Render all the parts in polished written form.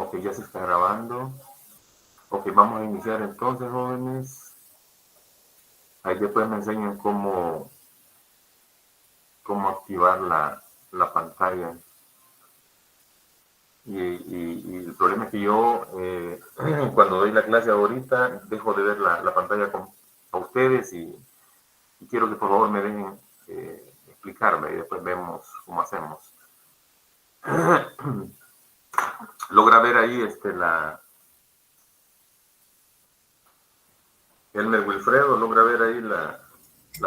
Ok, ya se está grabando. Ok, vamos a iniciar entonces, jóvenes. Ahí después me enseñan cómo activar la pantalla. Y el problema es que yo, cuando doy la clase ahorita, dejo de ver la pantalla a ustedes y quiero que por favor me dejen explicarme y después vemos cómo hacemos. Logra ver ahí Elmer Wilfredo, logra ver ahí la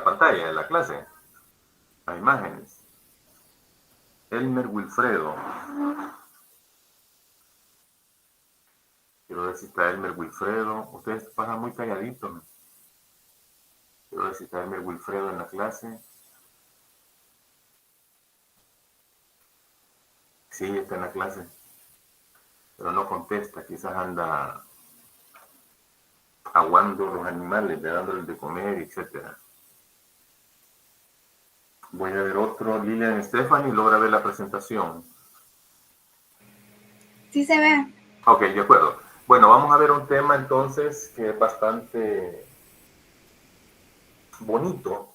pantalla de la clase, las imágenes. Elmer Wilfredo. Quiero ver si está Elmer Wilfredo. Ustedes pasan muy calladitos. Quiero ver si está Elmer Wilfredo en la clase. Sí, está en la clase. Pero no contesta. Quizás anda aguando los animales, dándoles de comer, etc. Voy a ver otro. Lilian Stephanie logra ver la presentación. Sí se ve. Ok, de acuerdo. Bueno, vamos a ver un tema entonces que es bastante bonito.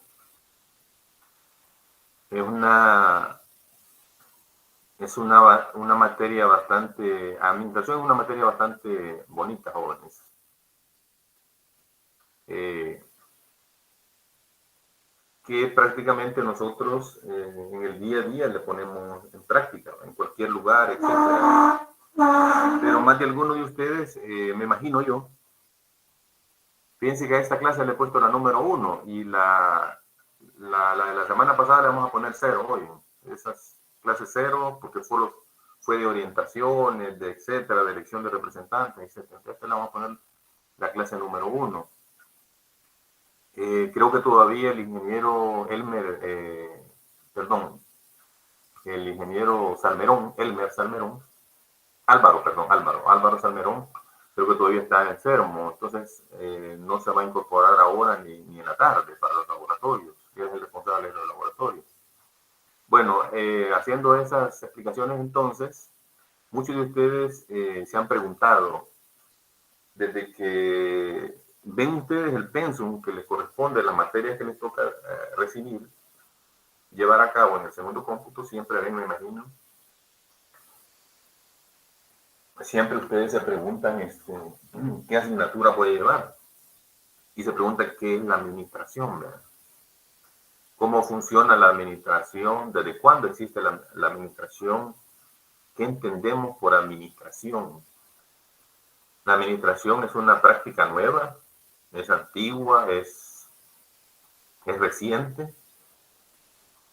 Es una materia bastante, administración es una materia bastante bonita, jóvenes. Que prácticamente nosotros en el día a día le ponemos en práctica, en cualquier lugar, etcétera. Pero más de alguno de ustedes, me imagino yo, piense que a esta clase le he puesto la número 1 y la de la semana pasada le vamos a poner 0 hoy. Esas clases 0 porque fue de orientaciones, de etcétera, de elección de representantes, etcétera. Entonces le vamos a poner la clase número 1. Creo que todavía el ingeniero el ingeniero Salmerón, Álvaro Salmerón, creo que todavía está enfermo, entonces no se va a incorporar ahora ni en la tarde para los laboratorios, que es el responsable de los laboratorios. Bueno, haciendo esas explicaciones entonces, muchos de ustedes se han preguntado, desde que ven ustedes el pensum que les corresponde a las materias que les toca recibir, llevar a cabo en el segundo cómputo, siempre ven, me imagino, siempre ustedes se preguntan qué asignatura puede llevar y se preguntan qué es la administración, ¿verdad? ¿Cómo funciona la administración? ¿Desde cuándo existe la administración? ¿Qué entendemos por administración? La administración es una práctica nueva, es antigua, es reciente.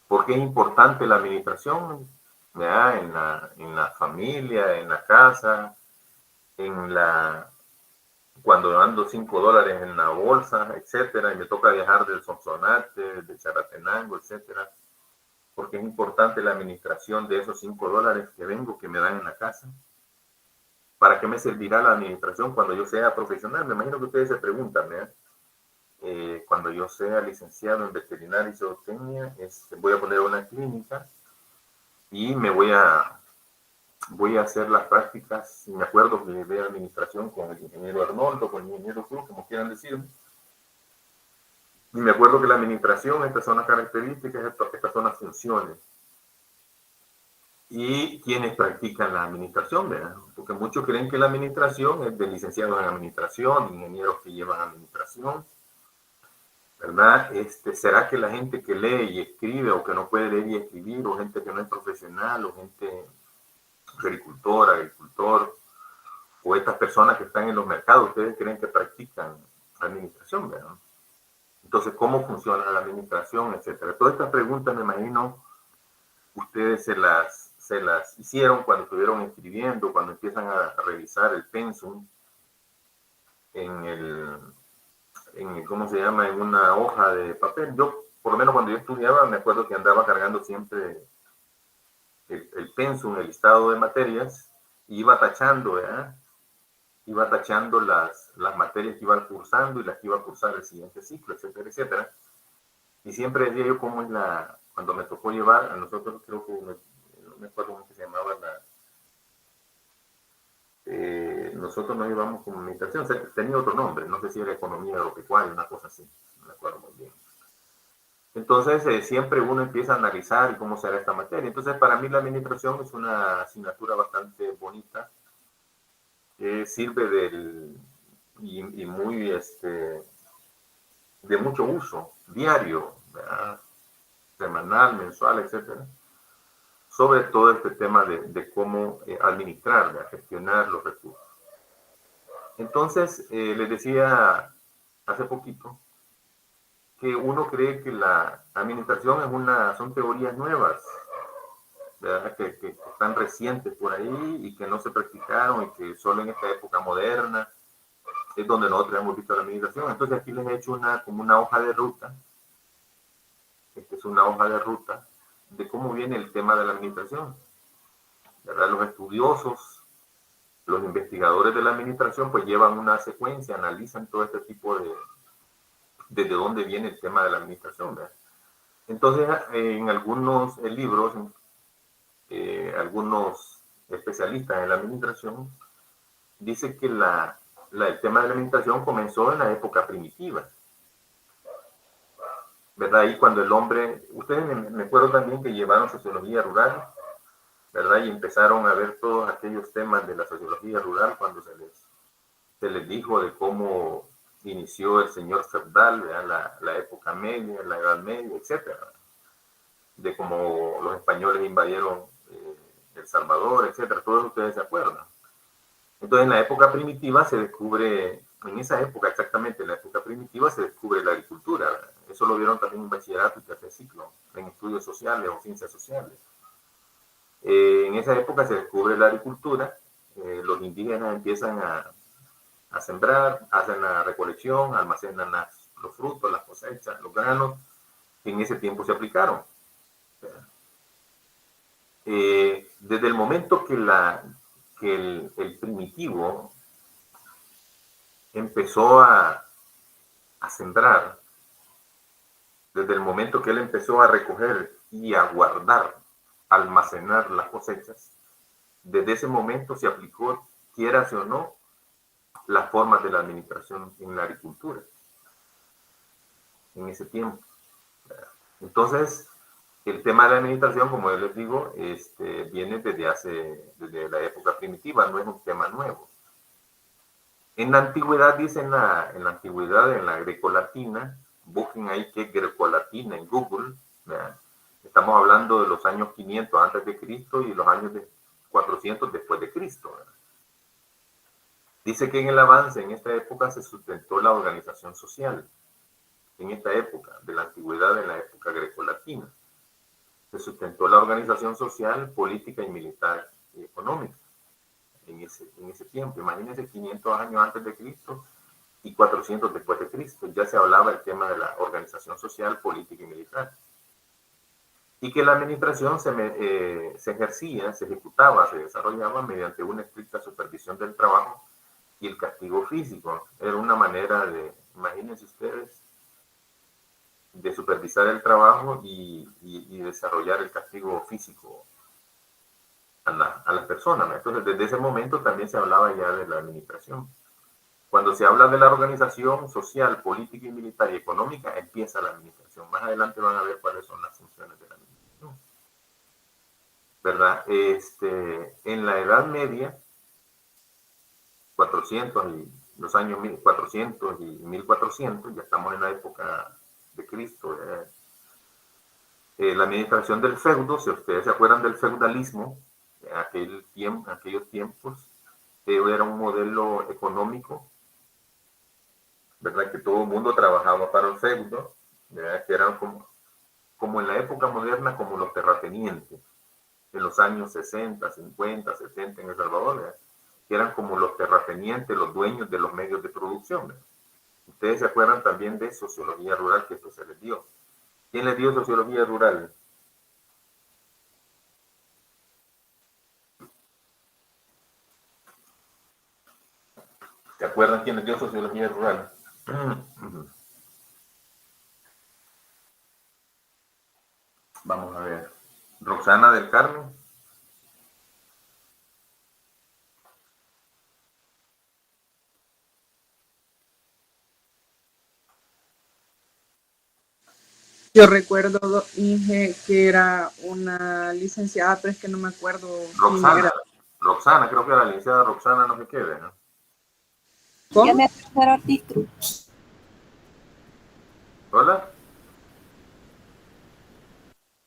¿Por qué es importante la administración? ¿Verdad? En la familia, en la casa, cuando ando $5 en la bolsa, etcétera, y me toca viajar del Sonsonate, de Charatenango, etcétera, porque es importante la administración de esos $5 que me dan en la casa. ¿Para qué me servirá la administración cuando yo sea profesional? Me imagino que ustedes se preguntan, ¿verdad? Cuando yo sea licenciado en veterinaria y zootecnia, voy a poner una clínica y voy a hacer las prácticas. Me acuerdo que de administración con el ingeniero Arnoldo, con el ingeniero Cruz, como quieran decirme. Y me acuerdo que la administración, estas son las características, estas son las funciones. Y quienes practican la administración, ¿verdad? Porque muchos creen que la administración es de licenciados en administración, de ingenieros que llevan administración, ¿verdad? ¿Será que la gente que lee y escribe o que no puede leer y escribir, o gente que no es profesional, o gente agricultor, o estas personas que están en los mercados, ustedes creen que practican administración, ¿verdad? Entonces, ¿cómo funciona la administración, etcétera? Todas estas preguntas, me imagino, ustedes se las hicieron cuando estuvieron escribiendo, cuando empiezan a revisar el pensum ¿cómo se llama? En una hoja de papel. Yo, por lo menos cuando yo estudiaba, me acuerdo que andaba cargando siempre el pensum, el listado de materias, y iba tachando, ¿verdad? Iba tachando las materias que iba cursando y las que iba a cursar el siguiente ciclo, etcétera, etcétera. Y siempre decía yo cómo es cuando me tocó llevar, a nosotros creo que, no me acuerdo cómo se llamaba nosotros nos llevamos como administración, tenía otro nombre, no sé si era economía agropecuaria, una cosa así, no me acuerdo muy bien. Entonces, siempre uno empieza a analizar cómo será esta materia. Entonces, para mí la administración es una asignatura bastante bonita, que sirve y muy, de mucho uso, diario, ¿verdad? Semanal, mensual, etcétera, sobre todo este tema de cómo administrar, de gestionar los recursos. Entonces, les decía hace poquito que uno cree que la administración son teorías nuevas, ¿verdad? Que están recientes por ahí y que no se practicaron y que solo en esta época moderna es donde nosotros hemos visto la administración. Entonces aquí les he hecho como una hoja de ruta. Esta es una hoja de ruta de cómo viene el tema de la administración, ¿verdad? Los estudiosos, los investigadores de la administración, pues llevan una secuencia, analizan todo este tipo desde dónde viene el tema de la administración, ¿verdad? Entonces, en algunos libros, algunos especialistas en la administración dicen que el tema de la administración comenzó en la época primitiva, ¿verdad? Y cuando el hombre, ustedes me acuerdo también que llevaron sociología rural, ¿verdad? Y empezaron a ver todos aquellos temas de la sociología rural cuando se les dijo de cómo inició el señor feudal, la época media, la edad media, etcétera, de cómo los españoles invadieron El Salvador, etcétera, todos ustedes se acuerdan. Entonces, en la época primitiva se descubre, en esa época exactamente, en la época primitiva se descubre la agricultura. Eso lo vieron también en bachillerato y tercer ciclo, en estudios sociales o ciencias sociales. En esa época se descubre la agricultura, los indígenas empiezan a sembrar, hacen la recolección, almacenan los frutos, las cosechas, los granos, que en ese tiempo se aplicaron. Desde el momento que el primitivo empezó a sembrar, desde el momento que él empezó a recoger y a guardar, almacenar las cosechas, desde ese momento se aplicó, quieras o no, las formas de la administración en la agricultura, en ese tiempo. Entonces, el tema de la administración, como yo les digo, viene desde la época primitiva, no es un tema nuevo. En la antigüedad, dicen en la antigüedad, en la grecolatina, busquen ahí qué es grecolatina en Google, ¿verdad? Estamos hablando de los años 500 antes de Cristo y los años 400 después de Cristo, ¿verdad? Dice que en el avance, en esta época, se sustentó la organización social. En esta época, de la antigüedad, en la época grecolatina, se sustentó la organización social, política y militar y económica. En ese tiempo, imagínense 500 años antes de Cristo y 400 después de Cristo, ya se hablaba del tema de la organización social, política y militar. Y que la administración se ejercía, se ejecutaba, se desarrollaba mediante una estricta supervisión del trabajo y el castigo físico. Era una manera imagínense ustedes, de supervisar el trabajo y desarrollar el castigo físico a las personas. Entonces, desde ese momento también se hablaba ya de la administración. Cuando se habla de la organización social, política y militar y económica, empieza la administración. Más adelante van a ver cuáles son las funciones de la administración, ¿verdad? En la Edad Media, 400 y los años 1400 y 1400, ya estamos en la época de Cristo, la administración del feudo, si ustedes se acuerdan del feudalismo, aquellos tiempos, era un modelo económico, ¿verdad? Que todo el mundo trabajaba para el feudo, ¿verdad? Que eran como en la época moderna, como los terratenientes, en los años 60, 50, 70 en El Salvador, ¿verdad? Que eran como los terratenientes, los dueños de los medios de producción, ¿verdad? Ustedes se acuerdan también de sociología rural, que esto se les dio. ¿Quién les dio sociología rural? ¿Se acuerdan quién les dio sociología rural? Vamos a ver. Roxana del Carmen. Yo recuerdo, Inge, que era una licenciada, pero es que no me acuerdo quién Roxana, era. Roxana, creo que era la licenciada Roxana, no sé qué, ¿no? Ya ¿Cómo? me acuerdo de Ortiz Cruz. ¿Hola?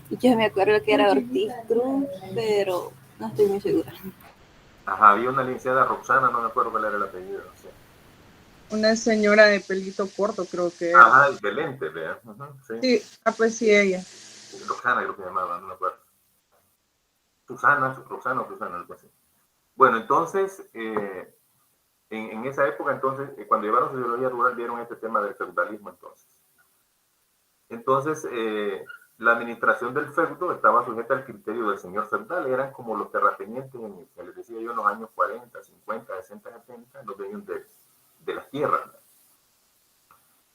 Yo me acuerdo que era Ortiz Cruz, pero no estoy muy segura. Ajá, había una licenciada Roxana, no me acuerdo cuál era el apellido, no sé. Una señora de pelito corto, creo que era. Ajá, excelente, vea. Sí. Sí, pues sí, ella. Roxana creo que se llamaba, no me acuerdo. Roxana o Susana, algo así. Bueno, entonces, en esa época, entonces, cuando llevaron sociología rural, vieron este tema del feudalismo, entonces. Entonces, la administración del feudo estaba sujeta al criterio del señor feudal, eran como los terratenientes, que les decía yo, en los años 40, 50, 60, 70, los dueños de las tierras.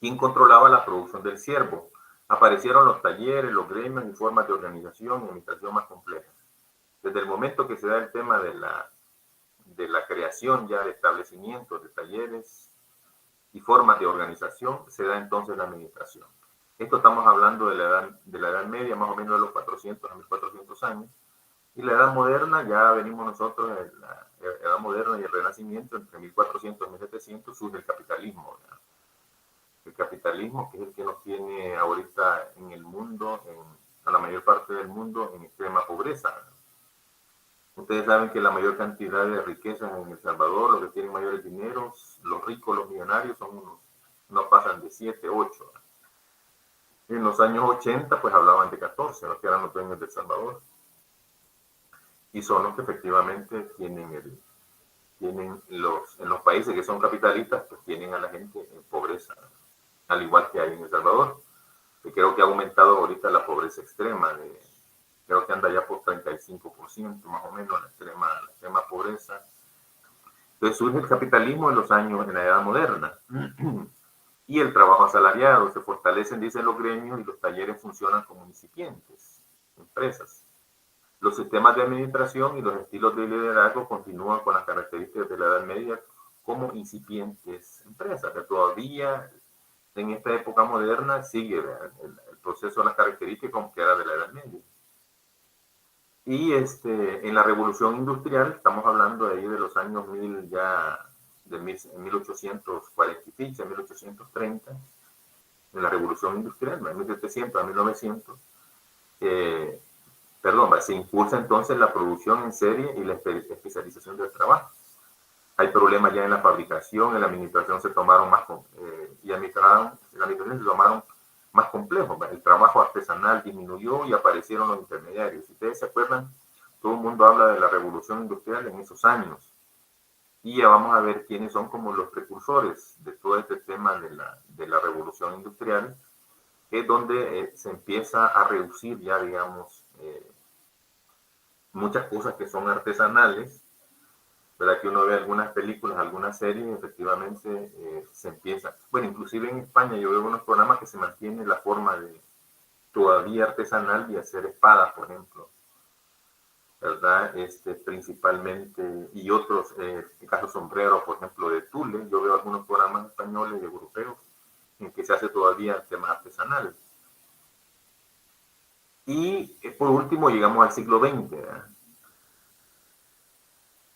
¿Quién controlaba la producción del ciervo? Aparecieron los talleres, los gremios y formas de organización y administración más complejas. Desde el momento que se da el tema de la creación ya de establecimientos, de talleres y formas de organización, se da entonces la administración. Esto estamos hablando de la edad media, más o menos de los 400 a 1400 años. Y la edad moderna, ya venimos nosotros en la edad moderna y el renacimiento, entre 1400 y 1700 surge el capitalismo. ¿Verdad? El capitalismo, que es el que nos tiene ahorita en el mundo, a la mayor parte del mundo, en extrema pobreza. ¿Verdad? Ustedes saben que la mayor cantidad de riquezas en El Salvador, los que tienen mayores dineros, los ricos, los millonarios, son unos, no pasan de 7, 8. En los años 80, pues hablaban de 14, los que eran los dueños de El Salvador. Y son los que efectivamente tienen en los países que son capitalistas, pues tienen a la gente en pobreza, al igual que hay en El Salvador. Y creo que ha aumentado ahorita la pobreza extrema, creo que anda ya por 35% más o menos la extrema pobreza. Entonces surge el capitalismo en los años, en la edad moderna. Y el trabajo asalariado, se fortalecen, dicen los gremios, y los talleres funcionan como incipientes, empresas. Los sistemas de administración y los estilos de liderazgo continúan con las características de la Edad Media como incipientes empresas, que todavía en esta época moderna sigue el proceso de las características como que era de la Edad Media. Y en la revolución industrial, estamos hablando de ahí de los años 1000 ya, de 1840 y ficha, 1830, en la revolución industrial, de 1700 a 1900, se impulsa entonces la producción en serie y la especialización del trabajo. Hay problemas ya en la fabricación, en la administración se tomaron más, y en la administración se tomaron más complejos. El trabajo artesanal disminuyó y aparecieron los intermediarios. Si ustedes se acuerdan, todo el mundo habla de la revolución industrial en esos años. Y ya vamos a ver quiénes son como los precursores de todo este tema de la revolución industrial, que es donde se empieza a reducir ya, digamos, muchas cosas que son artesanales, ¿verdad? Que uno ve algunas películas, algunas series, efectivamente se empieza. Bueno, inclusive en España yo veo unos programas que se mantiene la forma de todavía artesanal y hacer espadas, por ejemplo, ¿verdad? Principalmente, y otros, en caso sombrero, por ejemplo, de Tule, yo veo algunos programas españoles y europeos en que se hace todavía temas artesanales. Y por último llegamos al siglo XX, ¿verdad?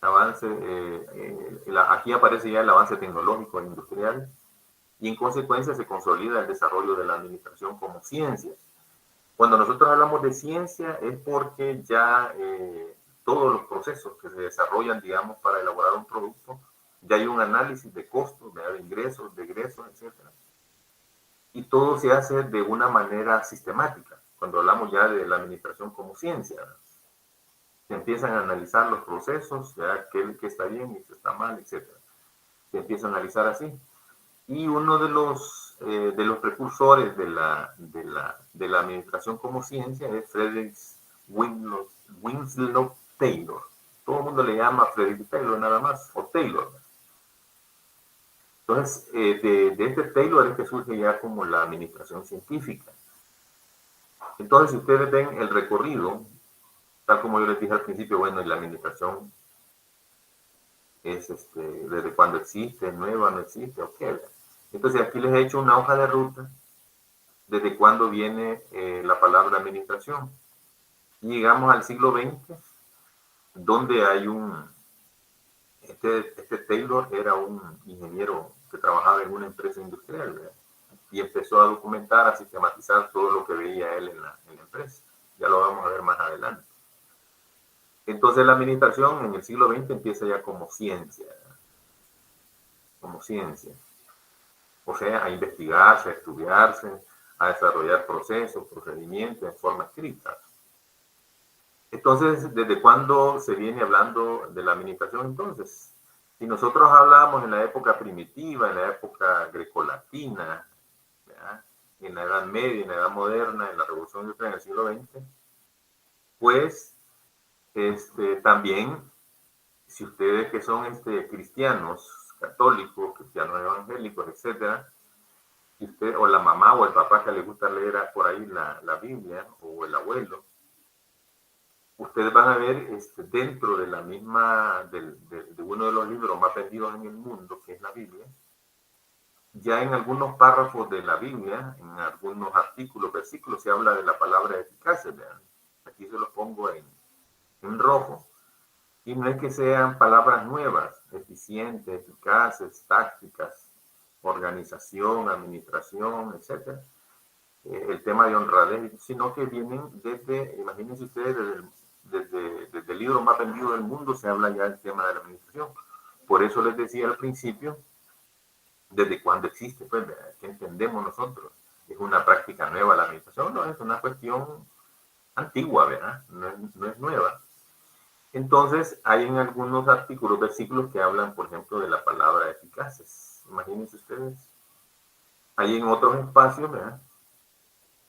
Avance, aquí aparece ya el avance tecnológico e industrial y en consecuencia se consolida el desarrollo de la administración como ciencia. Cuando nosotros hablamos de ciencia es porque ya todos los procesos que se desarrollan, digamos, para elaborar un producto, ya hay un análisis de costos, de ingresos, de egresos, etc. Y todo se hace de una manera sistemática, cuando hablamos ya de la administración como ciencia. Se empiezan a analizar los procesos, qué está bien y qué está mal, etc. Se empieza a analizar así. Y uno de los precursores de la administración como ciencia es Frederick Winslow Taylor. Todo el mundo le llama Frederick Taylor nada más, o Taylor. Entonces, de este Taylor es que surge ya como la administración científica. Entonces, si ustedes ven el recorrido, tal como yo les dije al principio, bueno, y la administración es desde cuando existe, nueva, no existe, ok. Entonces aquí les he hecho una hoja de ruta desde cuándo viene la palabra administración. Y llegamos al siglo XX, donde hay este Taylor era un ingeniero que trabajaba en una empresa industrial, ¿verdad? Y empezó a documentar, a sistematizar todo lo que veía él en la empresa. Ya lo vamos a ver más adelante. Entonces la administración en el siglo XX empieza ya como ciencia, ¿verdad? Como ciencia. O sea, a investigarse, a estudiarse, a desarrollar procesos, procedimientos en forma escrita. Entonces, ¿desde cuándo se viene hablando de la administración entonces? Si nosotros hablamos en la época primitiva, en la época grecolatina, ¿verdad? En la Edad Media, en la Edad Moderna, en la Revolución Industrial en el siglo XX, pues también, si ustedes que son cristianos católicos, cristianos evangélicos, etcétera, si usted o la mamá o el papá que le gusta leer por ahí la Biblia, o el abuelo, ustedes van a ver dentro de la misma, de uno de los libros más vendidos en el mundo, que es la Biblia, ya en algunos párrafos de la Biblia, en algunos artículos, versículos, se habla de la palabra eficacia. Vean. Aquí se los pongo en rojo. Y no es que sean palabras nuevas, eficientes, eficaces, tácticas, organización, administración, etc. El tema de honradez, sino que vienen desde, imagínense ustedes, desde el libro más vendido del mundo se habla ya del tema de la administración. Por eso les decía al principio, desde cuándo existe, pues, ¿qué entendemos nosotros? ¿Es una práctica nueva la administración? No, es una cuestión antigua, ¿verdad? No es nueva. Entonces, hay en algunos artículos, versículos que hablan, por ejemplo, de la palabra eficaces. Imagínense ustedes. Hay en otros espacios, ¿verdad?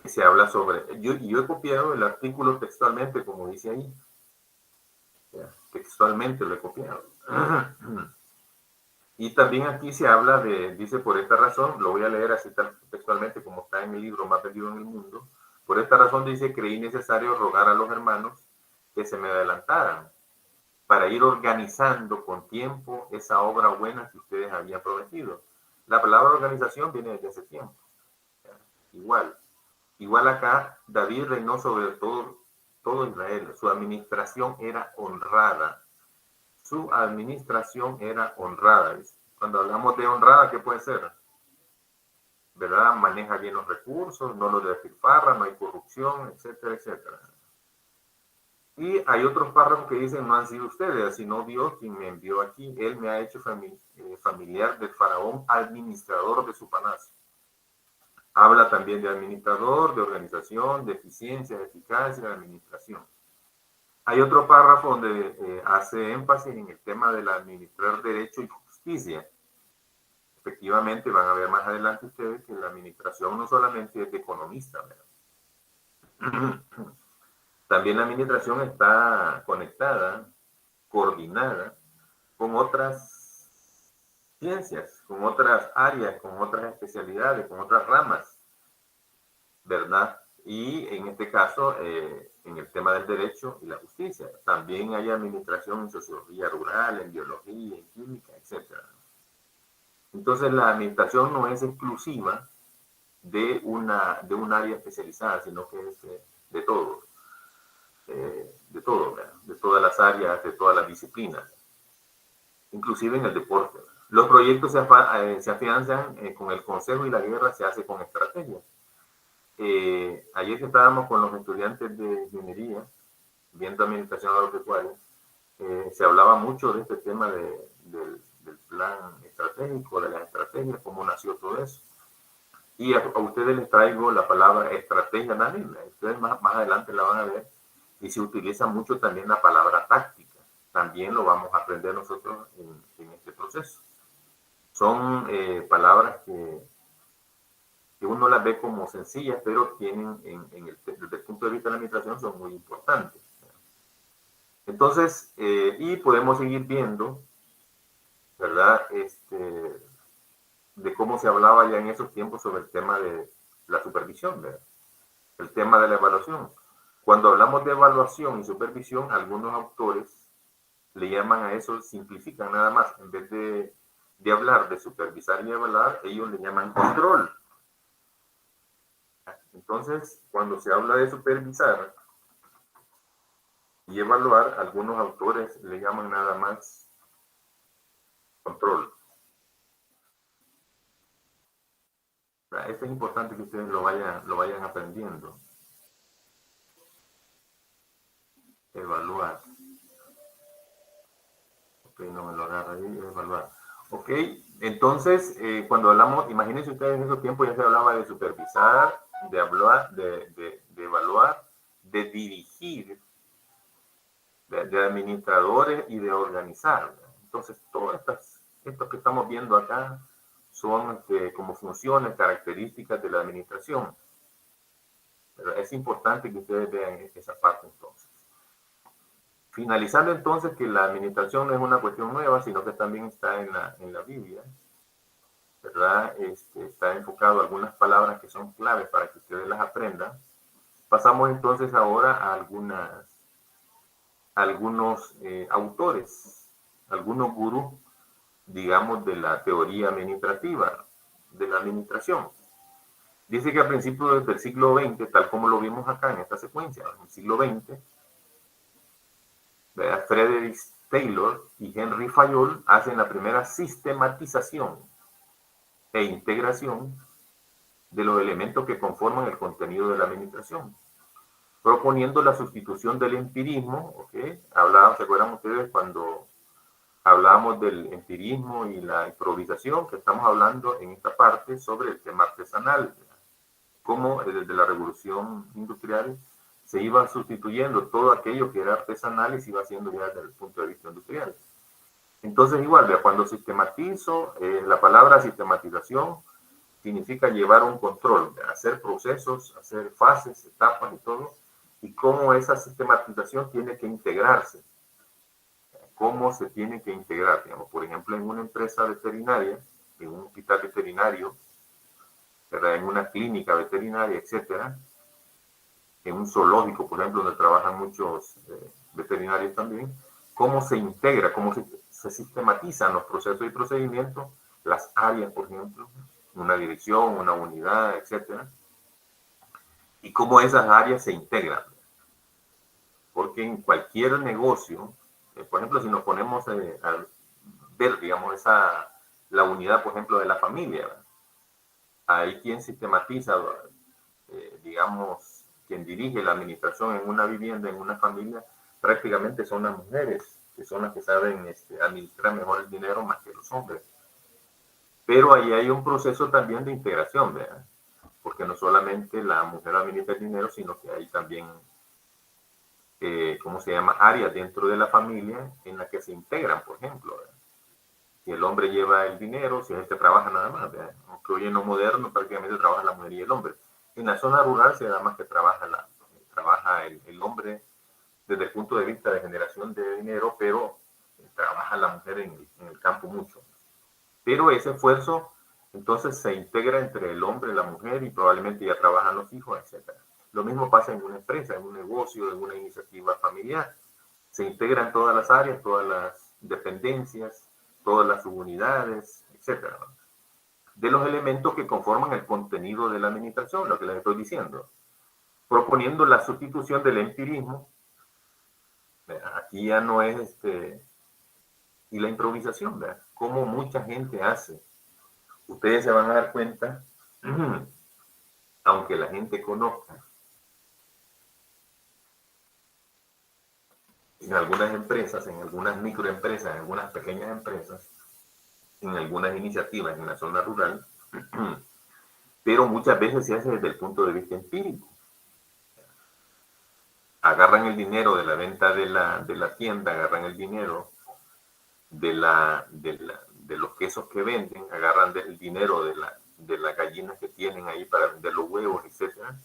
Que se habla sobre... Yo he copiado el artículo textualmente, como dice ahí. ¿Ya? Textualmente lo he copiado. Y también aquí se habla dice, por esta razón, lo voy a leer así textualmente como está en el libro más vendido en el mundo. Por esta razón dice, creí necesario rogar a los hermanos que se me adelantaran para ir organizando con tiempo esa obra buena que ustedes habían prometido. La palabra organización viene desde ese tiempo. Igual acá, David reinó sobre todo Israel. Su administración era honrada. Su administración era honrada. Cuando hablamos de honrada, ¿qué puede ser? ¿Verdad? Maneja bien los recursos, no los despilfarra, no hay corrupción, etcétera, etcétera. Y hay otros párrafos que dicen, no han sido ustedes, sino Dios quien me envió aquí. Él me ha hecho familiar del faraón, administrador de su palacio. Habla también de administrador, de organización, de eficiencia, de eficacia, de administración. Hay otro párrafo donde hace énfasis en el tema del administrar derecho y justicia. Efectivamente, van a ver más adelante ustedes que la administración no solamente es de economista, ¿verdad? También la administración está conectada, coordinada con otras ciencias, con otras áreas, con otras especialidades, con otras ramas, ¿verdad? Y en este caso, en el tema del derecho y la justicia, también hay administración en sociología rural, en biología, en química, etc. Entonces, la administración no es exclusiva de un área especializada, sino que es de todo. De todo, ¿verdad? De todas las áreas, de todas las disciplinas, inclusive en el deporte. Los proyectos se afianzan con el consejo y la guerra se hace con estrategia. Ayer que estábamos con los estudiantes de ingeniería, viendo administración agropecuaria, se hablaba mucho de este tema del plan estratégico, de las estrategias, cómo nació todo eso. Y a ustedes les traigo la palabra estrategia también. Ustedes más adelante la van a ver. Y se utiliza mucho también la palabra táctica. También lo vamos a aprender nosotros en este proceso. Son palabras que uno las ve como sencillas, pero tienen, desde el punto de vista de la administración, son muy importantes. Entonces, y podemos seguir viendo, ¿verdad? De cómo se hablaba ya en esos tiempos sobre el tema de la supervisión, ¿verdad? El tema de la evaluación. Cuando hablamos de evaluación y supervisión, algunos autores le llaman a eso, simplifican nada más, en vez de hablar de supervisar y evaluar, ellos le llaman control. Entonces, cuando se habla de supervisar y evaluar, algunos autores le llaman nada más control. Esto es importante que ustedes lo vayan aprendiendo. Evaluar. Ok, no me lo agarra ahí, evaluar. Ok, entonces, cuando hablamos, imagínense ustedes en ese tiempo ya se hablaba de supervisar, de hablar, de evaluar, de dirigir, de administradores y de organizar. Entonces, todas estos que estamos viendo acá son como funciones, características de la administración. Pero es importante que ustedes vean esa parte entonces. Finalizando entonces que la administración no es una cuestión nueva, sino que también está en la Biblia, ¿verdad? Está enfocado a algunas palabras que son claves para que ustedes las aprendan. Pasamos entonces ahora a algunos autores, algunos gurús, digamos, de la teoría administrativa, de la administración. Dice que a principios del siglo XX, tal como lo vimos acá en esta secuencia, en el siglo XX, Frederick Taylor y Henry Fayol hacen la primera sistematización e integración de los elementos que conforman el contenido de la administración, proponiendo la sustitución del empirismo, ¿okay? ¿Se acuerdan ustedes cuando hablábamos del empirismo y la improvisación? Que estamos hablando en esta parte sobre el tema artesanal, cómo desde la revolución industrial se iba sustituyendo todo aquello que era artesanal y se iba haciendo ya desde el punto de vista industrial. Entonces igual, cuando sistematizo, la palabra sistematización significa llevar un control, hacer procesos, hacer fases, etapas y todo, y cómo esa sistematización tiene que integrarse, cómo se tiene que integrar, digamos, por ejemplo, en una empresa veterinaria, en un hospital veterinario, ¿verdad? En una clínica veterinaria, etcétera, en un zoológico, por ejemplo, donde trabajan muchos veterinarios también, cómo se integra, cómo se sistematizan los procesos y procedimientos, las áreas, por ejemplo, una dirección, una unidad, etcétera, y cómo esas áreas se integran. Porque en cualquier negocio, por ejemplo, si nos ponemos a ver, digamos, la unidad, por ejemplo, de la familia, ¿verdad? Hay quien sistematiza, digamos, quien dirige la administración en una vivienda, en una familia, prácticamente son las mujeres, que son las que saben administrar mejor el dinero más que los hombres. Pero ahí hay un proceso también de integración, ¿verdad? Porque no solamente la mujer administra el dinero, sino que hay también, ¿cómo se llama? Áreas dentro de la familia en las que se integran, por ejemplo, ¿verdad? Si el hombre lleva el dinero, si es el que trabaja nada más, ¿verdad? Aunque hoy en lo moderno prácticamente trabaja la mujer y el hombre. En la zona rural se da más que trabaja el hombre desde el punto de vista de generación de dinero, pero trabaja la mujer en el campo mucho. Pero ese esfuerzo entonces se integra entre el hombre y la mujer y probablemente ya trabajan los hijos, etc. Lo mismo pasa en una empresa, en un negocio, en una iniciativa familiar. Se integran todas las áreas, todas las dependencias, todas las subunidades, etc. De los elementos que conforman el contenido de la administración, lo que les estoy diciendo. Proponiendo la sustitución del empirismo. Aquí ya no es y la improvisación, ¿verdad? Como mucha gente hace. Ustedes se van a dar cuenta, aunque la gente conozca, en algunas empresas, en algunas microempresas, en algunas pequeñas empresas, en algunas iniciativas en la zona rural, pero muchas veces se hace desde el punto de vista empírico. Agarran el dinero de la venta de la tienda, agarran el dinero de los quesos que venden, agarran el dinero de las gallinas que tienen ahí para vender los huevos, etcétera,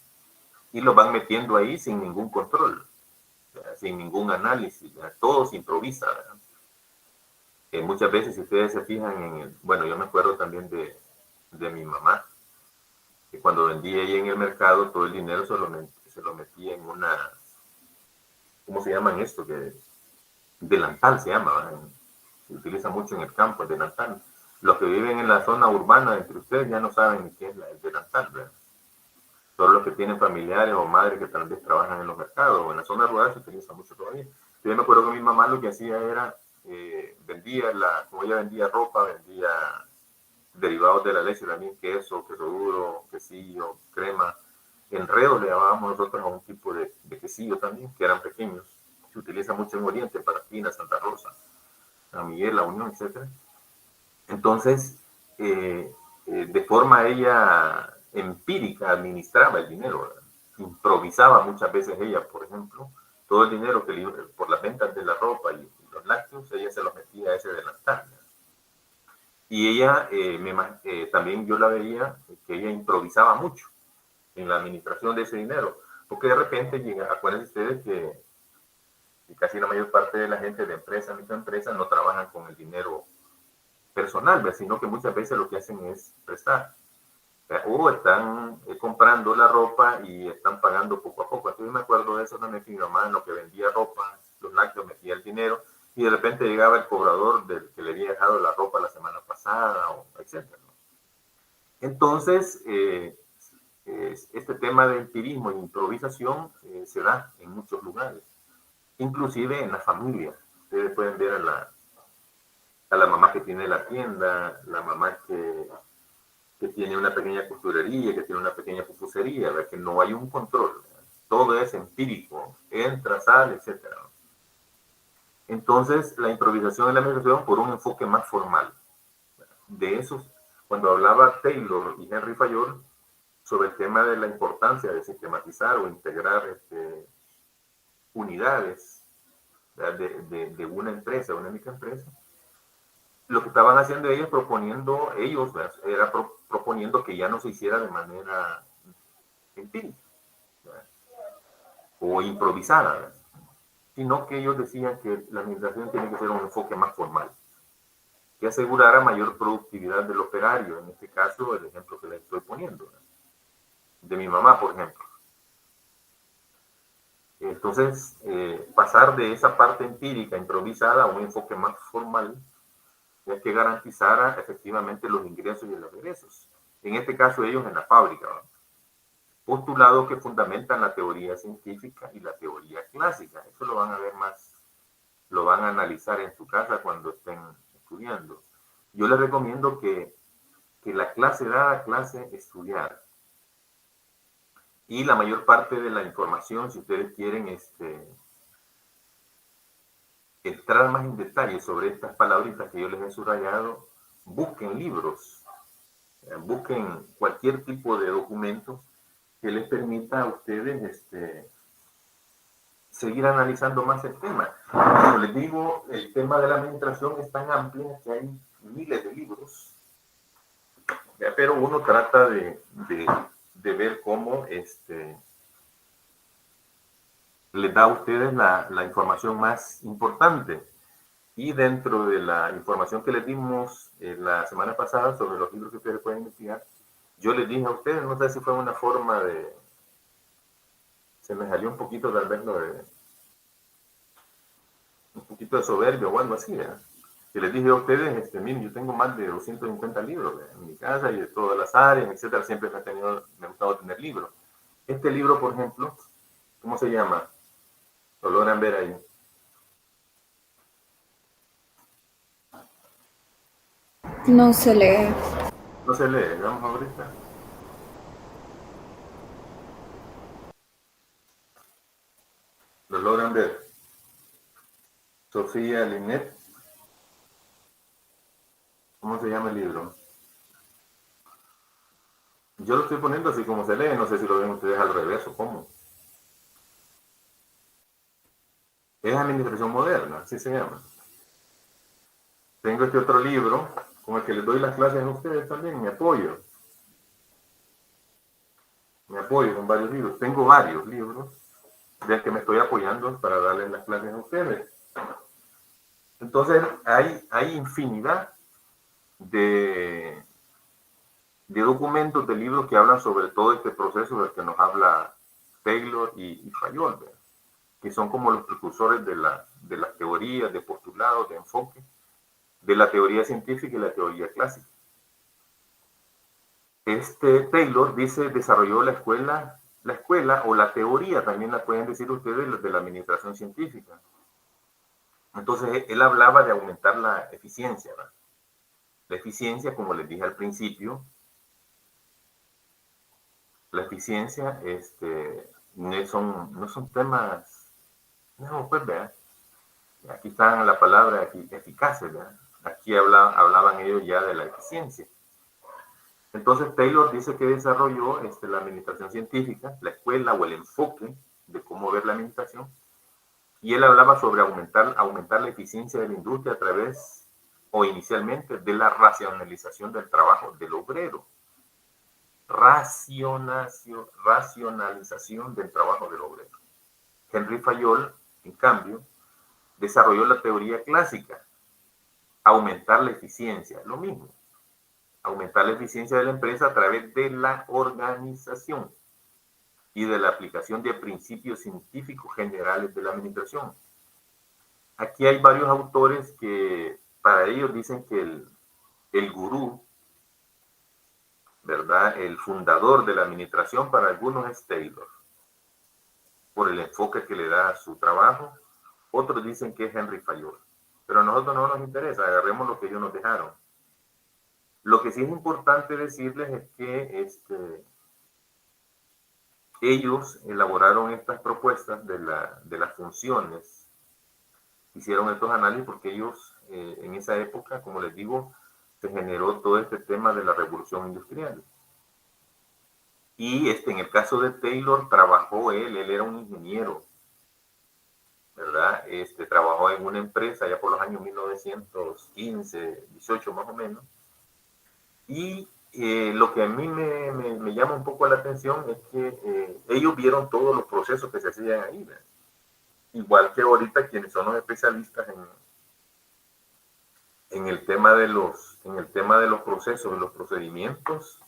y lo van metiendo ahí sin ningún control, sin ningún análisis, todo se improvisa. Muchas veces, si ustedes se fijan bueno, yo me acuerdo también de mi mamá, que cuando vendía ahí en el mercado, todo el dinero se lo metía en una, ¿cómo se llaman esto? Delantal se llama, ¿verdad? Se utiliza mucho en el campo, el delantal. Los que viven en la zona urbana entre ustedes ya no saben ni qué es el delantal, ¿verdad? Todos los que tienen familiares o madres que tal vez trabajan en los mercados o en la zona rural se utiliza mucho todavía. Yo me acuerdo que mi mamá lo que hacía era, como ella vendía ropa, vendía derivados de la leche también, queso duro, quesillo, crema, enredo le llamábamos nosotros a un tipo de quesillo también, que eran pequeños. Se utiliza mucho en Oriente, para Pina, Santa Rosa, San Miguel, La Unión, etc. Entonces, de forma ella empírica administraba el dinero, ¿verdad? Improvisaba muchas veces ella, por ejemplo, todo el dinero que por las ventas de la ropa y los lácteos, ella se los metía a ese delantal. Y ella, también yo la veía, que ella improvisaba mucho en la administración de ese dinero, porque de repente llega, acuérdense ustedes que casi la mayor parte de la gente de microempresas no trabajan con el dinero personal, ¿verdad? Sino que muchas veces lo que hacen es prestar. O están comprando la ropa y están pagando poco a poco. Entonces me acuerdo de eso también, que mi mamá en lo que vendía ropa, los lácteos, metía el dinero y de repente llegaba el cobrador del que le había dejado la ropa la semana pasada, etc. Entonces, este tema de empirismo e improvisación se da en muchos lugares, inclusive en la familia. Ustedes pueden ver a la mamá que tiene la tienda, la mamá que tiene una pequeña costurería, que tiene una pequeña pupusería, ¿verdad? Que no hay un control, ¿verdad? Todo es empírico, entra, sale, etc. Entonces, la improvisación en la administración por un enfoque más formal. De esos, cuando hablaba Taylor y Henry Fayol sobre el tema de la importancia de sistematizar o integrar unidades de una empresa, una microempresa, lo que estaban haciendo ellos, era proponiendo que ya no se hiciera de manera empírica, ¿verdad? O improvisada, ¿verdad? Sino que ellos decían que la administración tiene que ser un enfoque más formal, que asegurara mayor productividad del operario. En este caso, el ejemplo que les estoy poniendo, ¿verdad? De mi mamá, por ejemplo. Entonces, pasar de esa parte empírica, improvisada, a un enfoque más formal, es que garantizara efectivamente los ingresos y los egresos. En este caso, ellos en la fábrica, ¿no? Postulados que fundamentan la teoría científica y la teoría clásica. Eso lo van a ver más, lo van a analizar en su casa cuando estén estudiando. Yo les recomiendo que la clase dada, clase estudiada. Y la mayor parte de la información, si ustedes quieren entrar más en detalle sobre estas palabritas que yo les he subrayado, busquen libros, busquen cualquier tipo de documento que les permita a ustedes seguir analizando más el tema. Como les digo, el tema de la administración es tan amplio que hay miles de libros, pero uno trata de ver cómo les da a ustedes la información más importante. Y dentro de la información que les dimos la semana pasada sobre los libros que ustedes pueden investigar, yo les dije a ustedes, no sé si fue una forma se me salió un poquito tal vez un poquito de soberbio o algo así, ¿verdad? Que les dije a ustedes, miren, yo tengo más de 250 libros, ¿verdad?, en mi casa y de todas las áreas, etcétera. Siempre me ha gustado tener libros. Este libro, por ejemplo, ¿cómo se llama? Lo logran ver ahí. No se lee. No se lee, vamos ahorita. Lo logran ver. Sofía Linet. ¿Cómo se llama el libro? Yo lo estoy poniendo así como se lee, no sé si lo ven ustedes al revés o cómo. Es Administración Moderna, así se llama. Tengo este otro libro con el que les doy las clases a ustedes también, me apoyo con varios libros. Tengo varios libros del que me estoy apoyando para darles las clases a ustedes. Entonces, hay infinidad de documentos, de libros que hablan sobre todo este proceso del que nos habla Taylor y Fayol, ¿verdad?, que son como los precursores de las teorías, de postulados, de enfoque, de la teoría científica y la teoría clásica. Taylor dice, desarrolló la escuela o la teoría, también la pueden decir ustedes, de la administración científica. Entonces, él hablaba de aumentar la eficiencia, ¿verdad? La eficiencia, como les dije al principio, la eficiencia no son temas, no, pues vean, aquí está la palabra eficaces, ¿verdad? Aquí hablaban ellos ya de la eficiencia. Entonces Taylor dice que desarrolló la administración científica, la escuela o el enfoque de cómo ver la administración, y él hablaba sobre aumentar la eficiencia de la industria a través, o inicialmente, de la racionalización del trabajo del obrero. Racionalización del trabajo del obrero. Henry Fayol, en cambio, desarrolló la teoría clásica, aumentar la eficiencia, lo mismo, aumentar la eficiencia de la empresa a través de la organización y de la aplicación de principios científicos generales de la administración. Aquí hay varios autores que para ellos dicen que el gurú, ¿verdad? El fundador de la administración para algunos es Taylor, por el enfoque que le da a su trabajo. Otros dicen que es Henry Fayol, pero a nosotros no nos interesa, agarremos lo que ellos nos dejaron. Lo que sí es importante decirles es que ellos elaboraron estas propuestas de las funciones, hicieron estos análisis porque ellos en esa época, como les digo, se generó todo este tema de la revolución industrial. Y en el caso de Taylor, trabajó él era un ingeniero, ¿verdad? Trabajó en una empresa ya por los años 1915, 18 más o menos. Y lo que a mí me llama un poco la atención es que ellos vieron todos los procesos que se hacían ahí, ¿verdad? Igual que ahorita quienes son los especialistas en el tema de los procesos, de los procedimientos,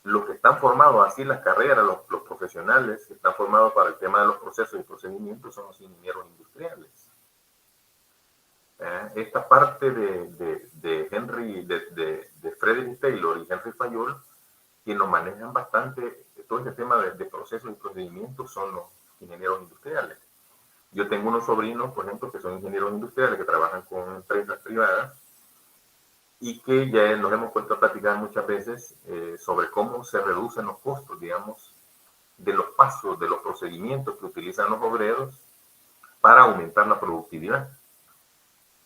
los que están formados así en las carreras, los profesionales que están formados para el tema de los procesos y procedimientos son los ingenieros industriales. Esta parte de Frederick Taylor y Henry Fayol, quienes nos manejan bastante todo este tema de procesos y procedimientos son los ingenieros industriales. Yo tengo unos sobrinos, por ejemplo, que son ingenieros industriales que trabajan con empresas privadas y que ya nos hemos puesto a platicar muchas veces sobre cómo se reducen los costos, digamos, de los pasos, de los procedimientos que utilizan los obreros para aumentar la productividad,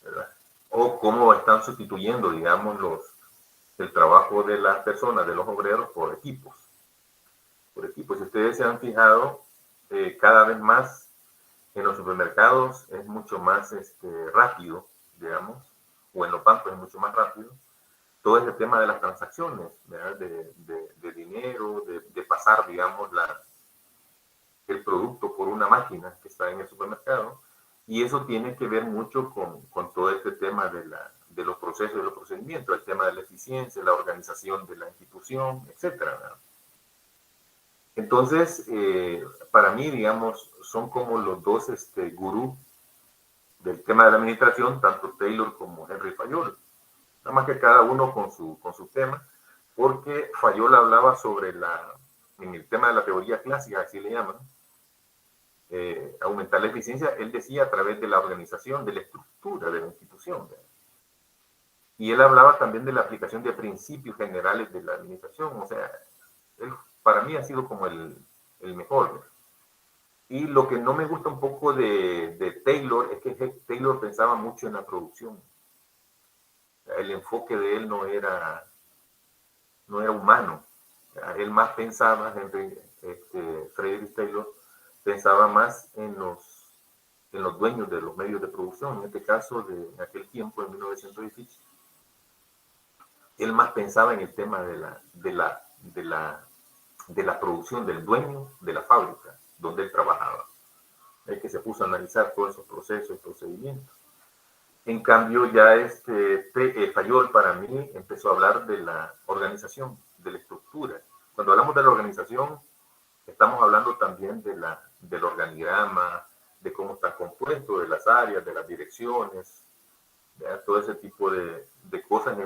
¿verdad? O cómo están sustituyendo, digamos, el trabajo de las personas, de los obreros, por equipos. Si ustedes se han fijado, cada vez más en los supermercados es mucho más rápido, digamos, o en los bancos es mucho más rápido, todo ese tema de las transacciones, ¿verdad? De dinero, de pasar, digamos, el producto por una máquina que está en el supermercado, y eso tiene que ver mucho con todo este tema de los procesos y los procedimientos, el tema de la eficiencia, la organización de la institución, etcétera, ¿verdad? Entonces, para mí, digamos, son como los dos gurús del tema de la administración, tanto Taylor como Henry Fayol. Nada más que cada uno con su tema, porque Fayol hablaba sobre en el tema de la teoría clásica, así le llaman, aumentar la eficiencia, él decía a través de la organización, de la estructura de la institución, ¿verdad? Y él hablaba también de la aplicación de principios generales de la administración, o sea, él para mí ha sido como el mejor, ¿verdad? Y lo que no me gusta un poco de Taylor es que Taylor pensaba mucho en la producción. El enfoque de él no era humano. Él más pensaba, Frederick Taylor, pensaba más en los dueños de los medios de producción. En este caso, en aquel tiempo, en 1918, él más pensaba en el tema de la producción, del dueño de la fábrica donde él trabajaba. El que se puso a analizar todos esos procesos y procedimientos. En cambio, ya Fayol para mí empezó a hablar de la organización, de la estructura. Cuando hablamos de la organización, estamos hablando también del organigrama, de cómo está compuesto, de las áreas, de las direcciones, ¿verdad? Todo ese tipo de cosas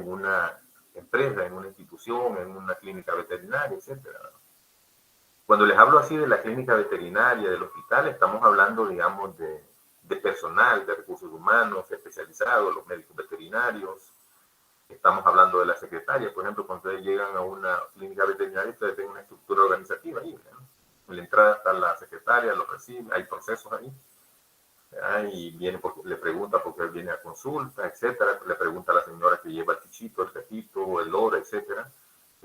empresa, en una institución, en una clínica veterinaria, etcétera. Cuando les hablo así de la clínica veterinaria, del hospital, estamos hablando, digamos, de personal, de recursos humanos especializados, los médicos veterinarios. Estamos hablando de la secretaria, por ejemplo, cuando ustedes llegan a una clínica veterinaria, ustedes ven una estructura organizativa ahí, ¿no? En la entrada está la secretaria, lo recibe, hay procesos ahí. Y viene porque le pregunta por qué viene a consulta, etcétera. Le pregunta a la señora que lleva el chichito, el gatito, el loro, etcétera,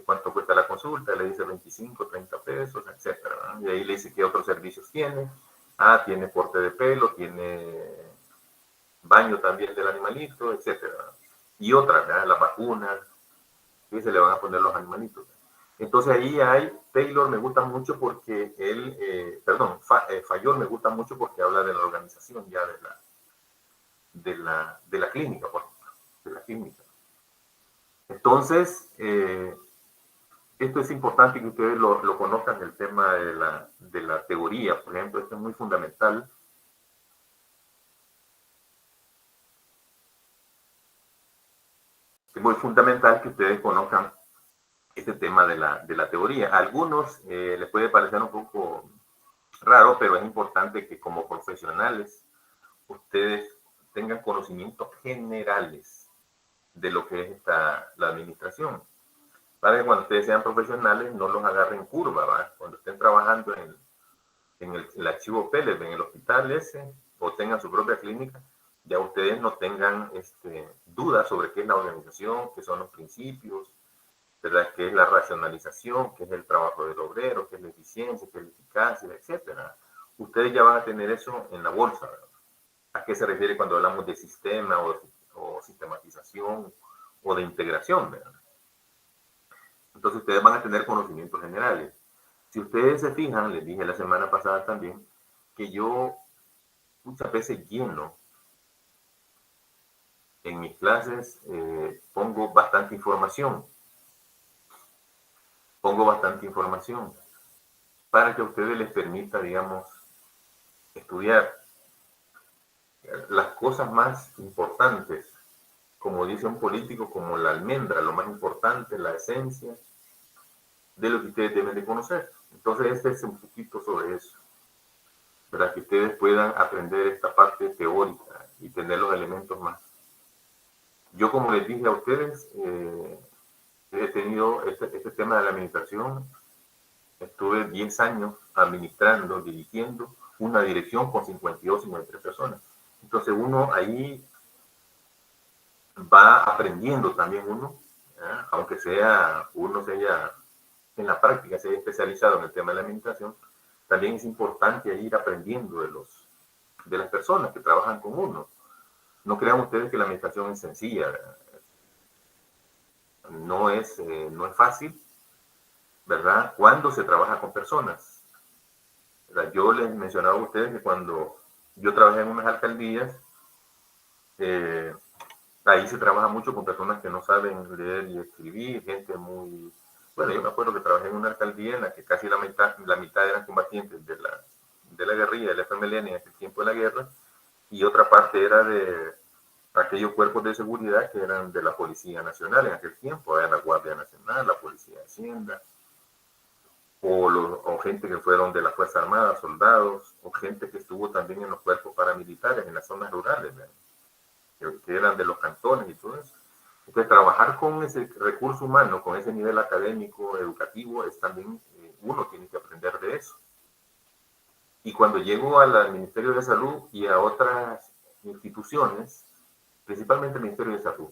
cuánto cuesta la consulta, le dice 25, 30 pesos, etcétera, ¿no? Y ahí le dice qué otros servicios tiene. Tiene corte de pelo, tiene baño también del animalito, etcétera. Y otras, ¿verdad? Las vacunas, que se le van a poner los animalitos. Entonces ahí hay, Taylor me gusta mucho porque él, Fayol me gusta mucho porque habla de la organización ya de la clínica, por ejemplo, de la clínica. Entonces, esto es importante que ustedes lo conozcan, el tema de la teoría, por ejemplo, esto es muy fundamental. Es muy fundamental que ustedes conozcan este tema de la teoría. A algunos les puede parecer un poco raro, pero es importante que como profesionales ustedes tengan conocimientos generales de lo que es la administración, para que cuando ustedes sean profesionales no los agarren curva, ¿va? Cuando estén trabajando en el archivo Pérez, en el hospital ese, o tengan su propia clínica, ya ustedes no tengan dudas sobre qué es la organización, qué son los principios, ¿verdad? Qué es la racionalización, qué es el trabajo del obrero, qué es la eficiencia, qué es la eficacia, etcétera. Ustedes ya van a tener eso en la bolsa, ¿verdad? ¿A qué se refiere cuando hablamos de sistema o sistematización o de integración, ¿verdad? Entonces ustedes van a tener conocimientos generales. Si ustedes se fijan, les dije la semana pasada también, que yo muchas veces lleno en mis clases, pongo bastante información para que a ustedes les permita, digamos, estudiar las cosas más importantes, como dice un político, como la almendra, lo más importante, la esencia de lo que ustedes deben de conocer. Entonces, este es un poquito sobre eso, para que ustedes puedan aprender esta parte teórica y tener los elementos más. Yo, como les dije a ustedes, he tenido este tema de la administración. Estuve 10 años administrando, dirigiendo una dirección con 52, 53 personas. Entonces uno ahí va aprendiendo también aunque uno sea en la práctica, se haya especializado en el tema de la administración, también es importante ir aprendiendo de las personas que trabajan con uno. No crean ustedes que la administración es sencilla, no es fácil, ¿verdad? Cuando se trabaja con personas. ¿Verdad? Yo les mencionaba a ustedes que cuando yo trabajé en unas alcaldías, ahí se trabaja mucho con personas que no saben leer y escribir, gente muy... Bueno, yo me acuerdo que trabajé en una alcaldía en la que casi la mitad eran combatientes de la guerrilla, del FMLN en aquel tiempo de la guerra, y otra parte era de aquellos cuerpos de seguridad que eran de la Policía Nacional en aquel tiempo, era la Guardia Nacional, la Policía de Hacienda, o gente que fueron de la Fuerza Armada, soldados, o gente que estuvo también en los cuerpos paramilitares, en las zonas rurales, que eran de los cantones y todo eso. Entonces, trabajar con ese recurso humano, con ese nivel académico, educativo, es también, uno tiene que aprender de eso. Y cuando llego al Ministerio de Salud y a otras instituciones, principalmente el Ministerio de Salud,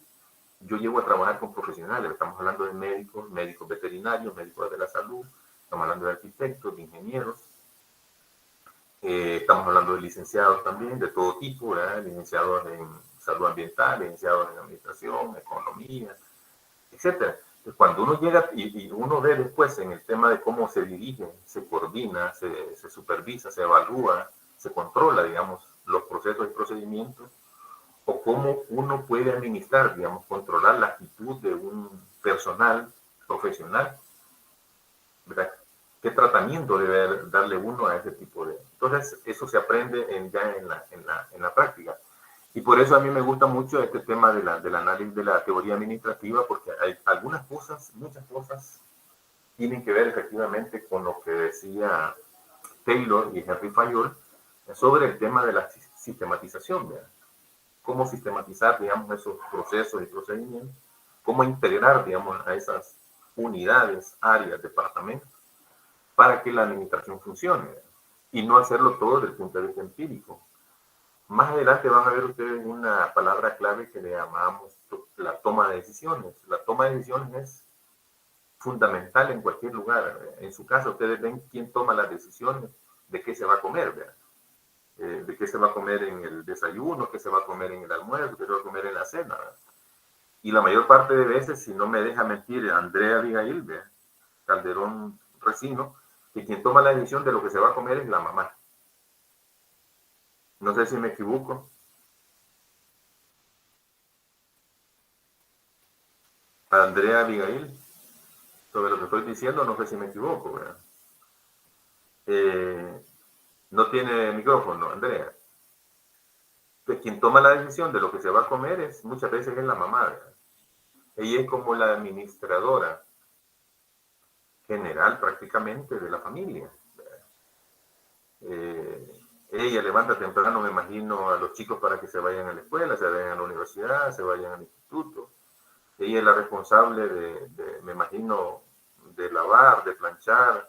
yo llego a trabajar con profesionales, estamos hablando de médicos, médicos veterinarios, médicos de la salud, estamos hablando de arquitectos, de ingenieros, estamos hablando de licenciados también, de todo tipo, ¿verdad? Licenciados en salud ambiental, licenciados en administración, economía, etcétera. Entonces, cuando uno llega y uno ve después en el tema de cómo se dirige, se coordina, se supervisa, se evalúa, se controla, digamos, los procesos y procedimientos, o cómo uno puede administrar, digamos, controlar la actitud de un personal profesional, ¿verdad? ¿Qué tratamiento debe darle uno a ese tipo de...? Entonces, eso se aprende ya en la práctica. Y por eso a mí me gusta mucho este tema del análisis de la teoría administrativa, porque hay algunas cosas, muchas cosas, tienen que ver efectivamente con lo que decía Taylor y Henry Fayol sobre el tema de la sistematización, ¿verdad? Cómo sistematizar, digamos, esos procesos y procedimientos, cómo integrar, digamos, a esas unidades, áreas, departamentos, para que la administración funcione, ¿verdad? Y no hacerlo todo desde el punto de vista empírico. Más adelante van a ver ustedes una palabra clave que le llamamos la toma de decisiones. La toma de decisiones es fundamental en cualquier lugar. En su caso, ustedes ven quién toma las decisiones de qué se va a comer, ¿verdad? De qué se va a comer en el desayuno, qué se va a comer en el almuerzo, qué se va a comer en la cena, ¿verdad? Y la mayor parte de veces, si no me deja mentir, Andrea Abigail, ¿verdad? Calderón Resino, que quien toma la decisión de lo que se va a comer es la mamá. No sé si me equivoco. Andrea Abigail, sobre lo que estoy diciendo, no sé si me equivoco, ¿verdad? No tiene micrófono, Andrea. Pues quien toma la decisión de lo que se va a comer es muchas veces es la mamá, ¿verdad? Ella es como la administradora general prácticamente de la familia, ella levanta temprano, me imagino, a los chicos para que se vayan a la escuela, se vayan a la universidad, se vayan al instituto. Ella es la responsable me imagino, de lavar, de planchar,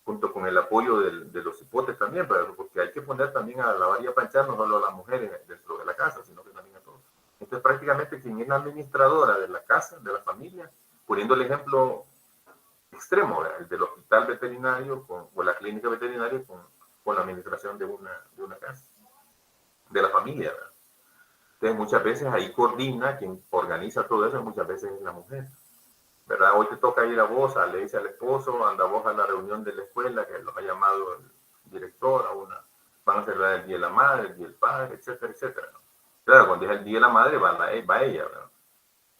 junto con el apoyo de los hipotes también, porque hay que poner también a lavar y a planchar no solo a las mujeres dentro de la casa, sino que también a todos. Entonces prácticamente quien es la administradora de la casa, de la familia, poniendo el ejemplo extremo, ¿verdad? El del hospital veterinario o la clínica veterinaria con la administración de una casa, de la familia, ¿verdad? Entonces muchas veces ahí coordina, quien organiza todo eso muchas veces es la mujer, ¿verdad? Hoy te toca ir a vos, le dice al esposo, anda vos a la reunión de la escuela que los ha llamado el director, van a celebrar el Día de la Madre, el Día del Padre, etcétera, etcétera, ¿no? Claro, cuando es el Día de la Madre va ella, ¿verdad?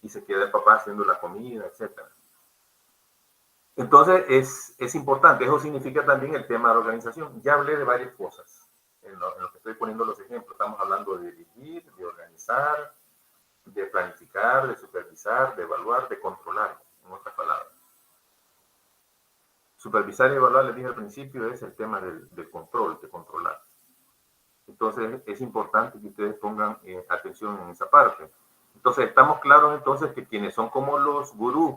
Y se queda el papá haciendo la comida, etcétera. Entonces es importante, eso significa también el tema de la organización. Ya hablé de varias cosas en lo que estoy poniendo los ejemplos. Estamos hablando de dirigir, de organizar, de planificar, de supervisar, de evaluar, de controlar, en otras palabras. Supervisar y evaluar, les dije al principio, es el tema del control, de controlar. Entonces es importante que ustedes pongan atención en esa parte. Entonces estamos claros entonces que quienes son como los gurús,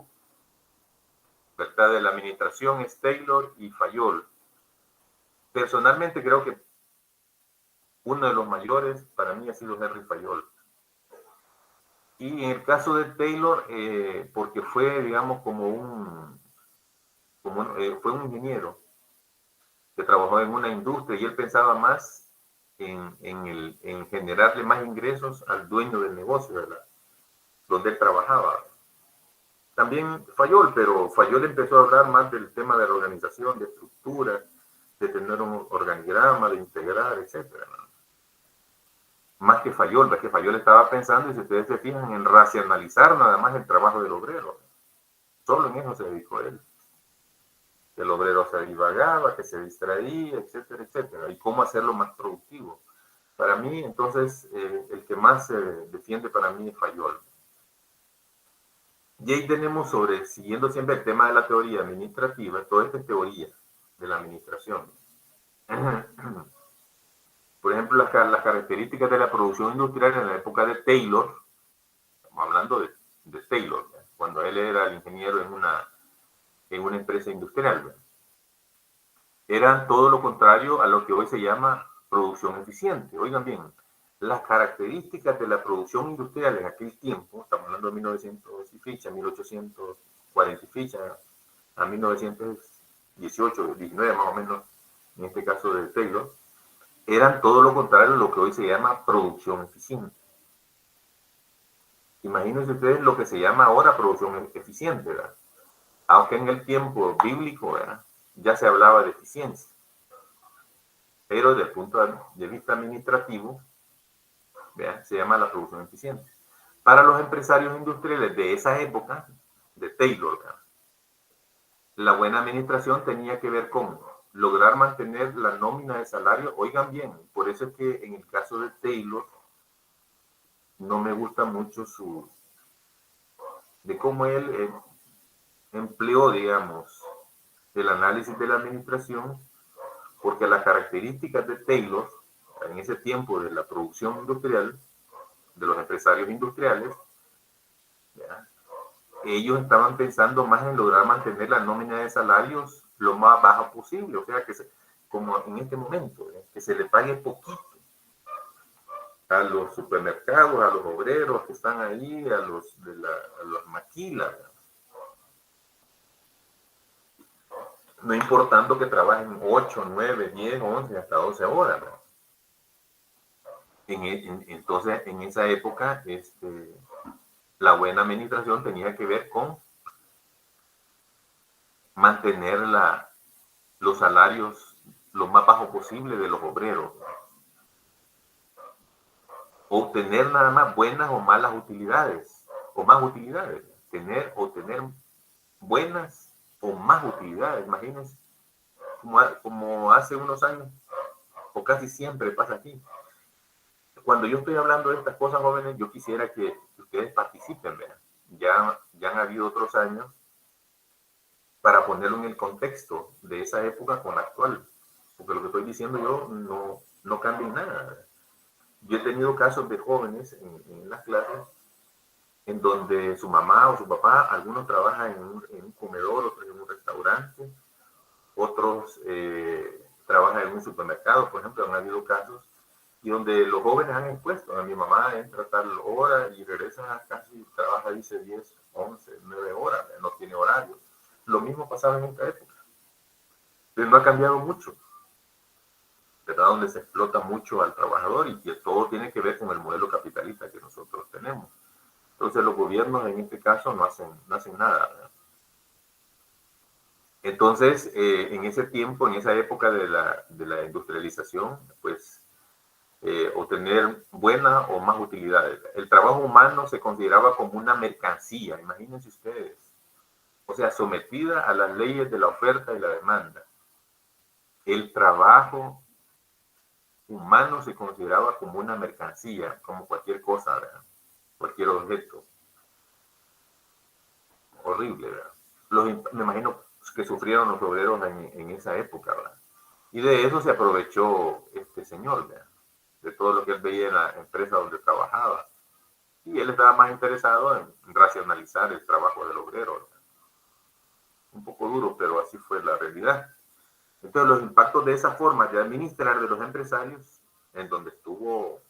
¿verdad?, de la administración es Taylor y Fayol. Personalmente creo que uno de los mayores para mí ha sido Henry Fayol. Y en el caso de Taylor, porque fue, digamos, fue un ingeniero que trabajó en una industria y él pensaba más en generarle más ingresos al dueño del negocio, ¿verdad?, donde él trabajaba. También Fayol, pero Fayol empezó a hablar más del tema de la organización, de estructura, de tener un organigrama, de integrar, etcétera, ¿no? Más que Fayol, que Fayol estaba pensando, y si ustedes se fijan, en racionalizar nada más el trabajo del obrero. Solo en eso se dedicó él. El obrero se divagaba, que se distraía, etcétera, etcétera. Y cómo hacerlo más productivo. Para mí, entonces, el que más se defiende para mí es Fayol. Y ahí tenemos siguiendo siempre el tema de la teoría administrativa, toda esta teoría de la administración. Por ejemplo, las características de la producción industrial en la época de Taylor, estamos hablando de Taylor, ¿verdad?, cuando él era el ingeniero en una empresa industrial, ¿verdad?, eran todo lo contrario a lo que hoy se llama producción eficiente. Oigan bien, las características de la producción industrial en aquel tiempo, estamos hablando de 1900 y ficha, 1840 y ficha, a 1918, 19 más o menos, en este caso de Taylor, eran todo lo contrario a lo que hoy se llama producción eficiente. Imagínense ustedes lo que se llama ahora producción eficiente, ¿verdad? Aunque en el tiempo bíblico, ¿verdad?, ya se hablaba de eficiencia. Pero desde el punto de vista administrativo, ¿verdad?, se llama la producción eficiente. Para los empresarios industriales de esa época, de Taylor, ¿verdad?, la buena administración tenía que ver con lograr mantener la nómina de salario. Oigan bien, por eso es que en el caso de Taylor, no me gusta mucho de cómo él empleó, digamos, el análisis de la administración, porque las características de Taylor en ese tiempo de la producción industrial, de los empresarios industriales, ¿ya? Ellos estaban pensando más en lograr mantener la nómina de salarios lo más baja posible, o sea, como en este momento, que se le pague poquito a los supermercados, a los obreros que están ahí, a las maquilas, no importando que trabajen 8, 9, 10, 11, hasta 12 horas. Entonces, en esa época, la buena administración tenía que ver con mantener los salarios lo más bajo posible de los obreros. Obtener nada más buenas o malas utilidades, o más utilidades. Tener buenas o más utilidades, imagínense, como hace unos años, o casi siempre pasa aquí. Cuando yo estoy hablando de estas cosas, jóvenes, yo quisiera que ustedes participen, ¿verdad? Ya han habido otros años para ponerlo en el contexto de esa época con la actual, porque lo que estoy diciendo yo no cambia en nada, ¿verdad? Yo he tenido casos de jóvenes en las clases en donde su mamá o su papá, algunos trabajan en un comedor, otros en un restaurante, otros trabajan en un supermercado, por ejemplo, han habido casos y donde los jóvenes han expuesto, a mi mamá entra a tal hora y regresa casi, trabaja, dice 10, 11, 9 horas, no tiene horario. Lo mismo pasaba en esta época, pero no ha cambiado mucho, ¿verdad? Donde se explota mucho al trabajador y que todo tiene que ver con el modelo capitalista que nosotros tenemos. Entonces los gobiernos en este caso no hacen nada, ¿verdad? Entonces, en ese tiempo, en esa época de la industrialización, pues obtener buenas o más utilidades. El trabajo humano se consideraba como una mercancía, imagínense ustedes. O sea, sometida a las leyes de la oferta y la demanda. El trabajo humano se consideraba como una mercancía, como cualquier cosa, ¿verdad? Cualquier objeto. Horrible, ¿verdad? Me imagino que sufrieron los obreros en esa época, ¿verdad? Y de eso se aprovechó este señor, ¿verdad? De todo lo que él veía en la empresa donde trabajaba. Y él estaba más interesado en racionalizar el trabajo del obrero, ¿verdad? Un poco duro, pero así fue la realidad. Entonces, los impactos de esa forma de administrar de los empresarios, en donde estuvo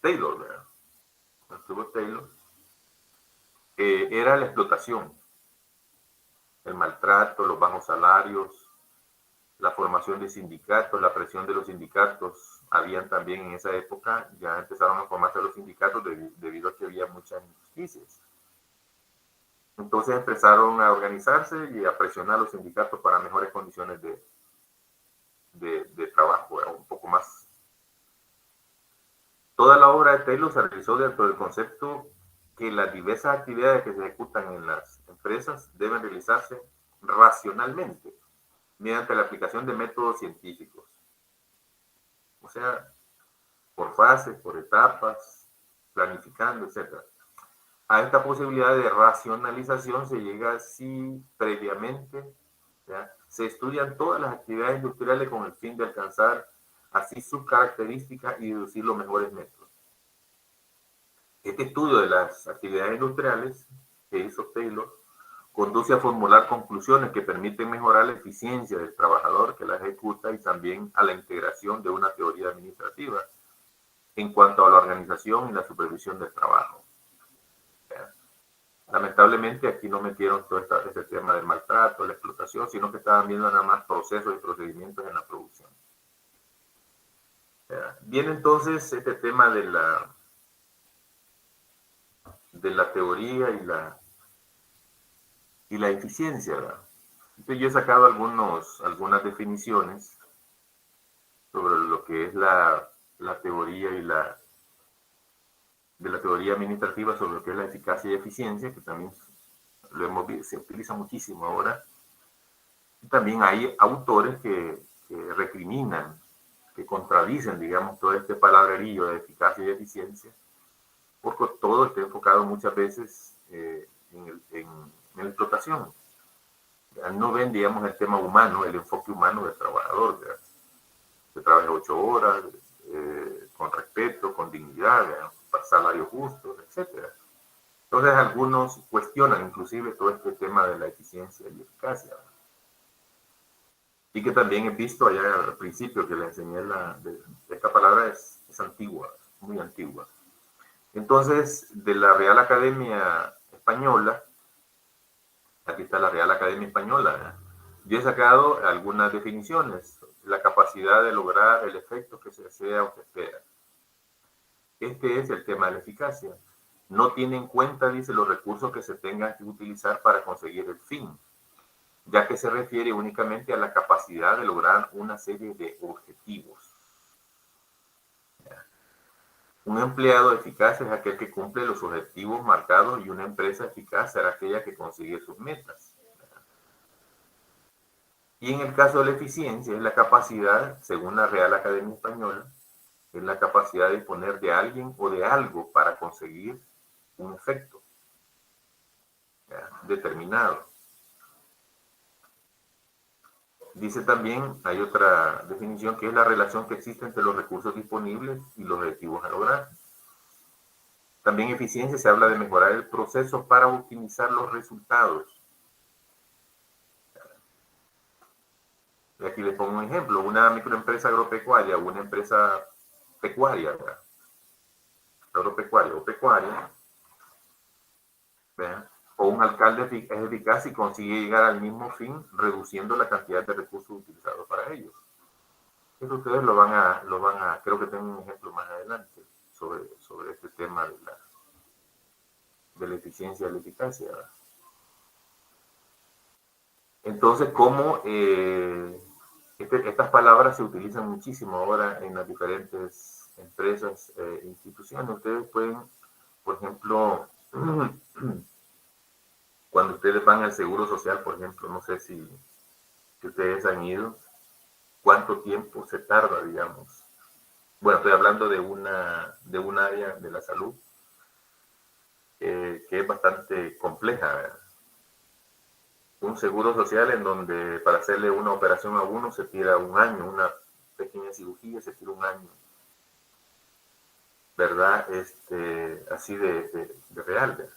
Taylor, ¿verdad? Estuvo Taylor, era la explotación, el maltrato, los bajos salarios, la formación de sindicatos, la presión de los sindicatos. Habían también en esa época, ya empezaron a formarse los sindicatos debido a que había muchas injusticias. Entonces empezaron a organizarse y a presionar a los sindicatos para mejores condiciones de trabajo, un poco más. Toda la obra de Taylor se realizó dentro del concepto que las diversas actividades que se ejecutan en las empresas deben realizarse racionalmente, mediante la aplicación de métodos científicos. O sea, por fases, por etapas, planificando, etc. A esta posibilidad de racionalización se llega si previamente, ¿ya?, se estudian todas las actividades industriales con el fin de alcanzar así sus características y deducir los mejores métodos. Este estudio de las actividades industriales que hizo Taylor conduce a formular conclusiones que permiten mejorar la eficiencia del trabajador que la ejecuta y también a la integración de una teoría administrativa en cuanto a la organización y la supervisión del trabajo. Lamentablemente aquí no metieron todo este tema del maltrato, la explotación, sino que estaban viendo nada más procesos y procedimientos en la producción. Viene entonces este tema de la teoría y la eficiencia, ¿verdad? Entonces yo he sacado algunas definiciones sobre lo que es la teoría de la teoría administrativa sobre lo que es la eficacia y eficiencia, que también se utiliza muchísimo ahora. Y también hay autores que recriminan que contradicen, digamos, todo este palabrerío de eficacia y eficiencia, porque todo está enfocado muchas veces en la explotación. No ven, digamos, el tema humano, el enfoque humano del trabajador, ¿verdad? Que trabaje 8 horas, con respeto, con dignidad, ¿verdad? Para salarios justos, etc. Entonces algunos cuestionan inclusive todo este tema de la eficiencia y eficacia, ¿verdad? Y que también he visto allá al principio que le enseñé, esta palabra es antigua, muy antigua. Entonces, de la Real Academia Española, aquí está la Real Academia Española, ¿verdad? Yo he sacado algunas definiciones, la capacidad de lograr el efecto que se desea o se espera. Este es el tema de la eficacia. No tiene en cuenta, dice, los recursos que se tengan que utilizar para conseguir el fin, ya que se refiere únicamente a la capacidad de lograr una serie de objetivos. Un empleado eficaz es aquel que cumple los objetivos marcados y una empresa eficaz será aquella que consigue sus metas. Y en el caso de la eficiencia es la capacidad, según la Real Academia Española, es la capacidad de disponer de alguien o de algo para conseguir un efecto determinado. Dice también, hay otra definición que es la relación que existe entre los recursos disponibles y los objetivos a lograr. También eficiencia se habla de mejorar el proceso para optimizar los resultados. Y aquí les pongo un ejemplo, una microempresa agropecuaria o una empresa pecuaria, ¿verdad? Agropecuaria o pecuaria, ¿verdad? O un alcalde es eficaz y consigue llegar al mismo fin reduciendo la cantidad de recursos utilizados para ellos. Eso ustedes lo van a, creo que tengo un ejemplo más adelante sobre este tema de la eficiencia y la eficacia, ¿verdad? Entonces, ¿cómo estas palabras se utilizan muchísimo ahora en las diferentes empresas e instituciones? Ustedes pueden, por ejemplo, cuando ustedes van al Seguro Social, por ejemplo, no sé si ustedes han ido, ¿cuánto tiempo se tarda, digamos? Bueno, estoy hablando de un área de la salud que es bastante compleja, ¿verdad? Un seguro social en donde para hacerle una operación a uno se tira un año, una pequeña cirugía se tira un año, ¿verdad? Así de real, ¿verdad?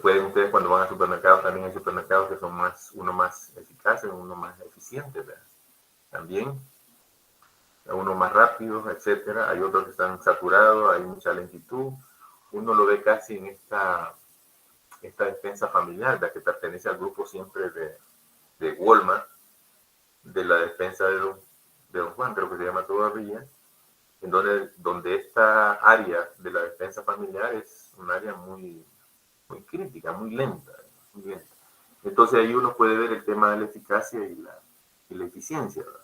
Pueden ustedes cuando van al supermercado, también hay supermercados que son uno más eficaces, uno más eficiente, ¿verdad? También, uno más rápido, etcétera. Hay otros que están saturados, hay mucha lentitud. Uno lo ve casi en esta despensa familiar, la que pertenece al grupo siempre de Walmart, de la despensa de don Juan, creo que se llama todavía, en donde esta área de la despensa familiar es un área muy, muy crítica, muy lenta, muy lenta. Entonces ahí uno puede ver el tema de la eficacia y la eficiencia, ¿verdad?